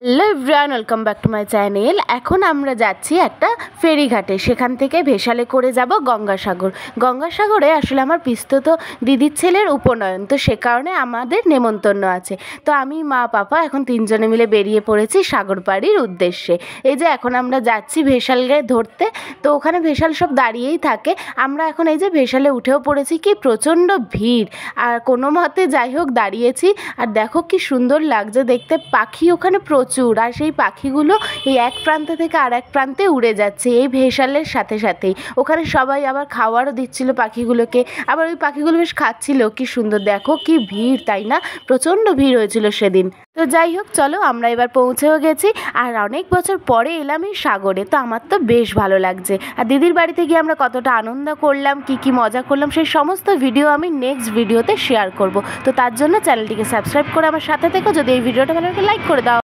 Hello everyone, welcome back to my channel. এখন আমরা যাচ্ছি একটা ফেরিঘাটে, সেখান থেকে ভেসালে করে যাব গঙ্গাসাগর। গঙ্গাসাগরে আসলে আমার পিস্তত দিদির ছেলের উপনয়ন, তো সে কারণে আমাদের নেমন্তন্ন আছে। তো আমি, মা, পাপা এখন তিনজনে মিলে বেরিয়ে পড়েছি সাগর পাড়ির উদ্দেশ্যে। এই যে এখন আমরা যাচ্ছি ভেসালকে ধরতে, তো ওখানে ভেসাল সব দাঁড়িয়েই থাকে। আমরা এখন এই যে ভেসালে উঠেও পড়েছি, কি প্রচণ্ড ভিড়, আর কোনো মতে যাই হোক দাঁড়িয়েছি। আর দেখো কি সুন্দর লাগছে দেখতে, পাখি ওখানে প্রচুর, আর সেই পাখিগুলো এই এক প্রান্ত থেকে আর এক প্রান্তে উড়ে যাচ্ছে এই ভেসালের সাথে সাথেই। ওখানে সবাই আবার খাওয়ারও দিচ্ছিল পাখিগুলোকে, আবার ওই পাখিগুলো বেশ খাচ্ছিল। কি সুন্দর, দেখো কি ভিড়, তাই না? প্রচণ্ড ভিড় হয়েছিল সেদিন। তো যাই হোক, চলো আমরা এবার পৌঁছেও গেছি, আর অনেক বছর পরে এলাম এই সাগরে, তো আমার তো বেশ ভালো লাগছে। আর দিদির বাড়িতে গিয়ে আমরা কতটা আনন্দ করলাম, কি মজা করলাম, সেই সমস্ত ভিডিও আমি নেক্সট ভিডিওতে শেয়ার করব। তো তার জন্য চ্যানেলটিকে সাবস্ক্রাইব করে আমার সাথে থেকো। যদি এই ভিডিওটা ভালো লাগে লাইক করে দাও।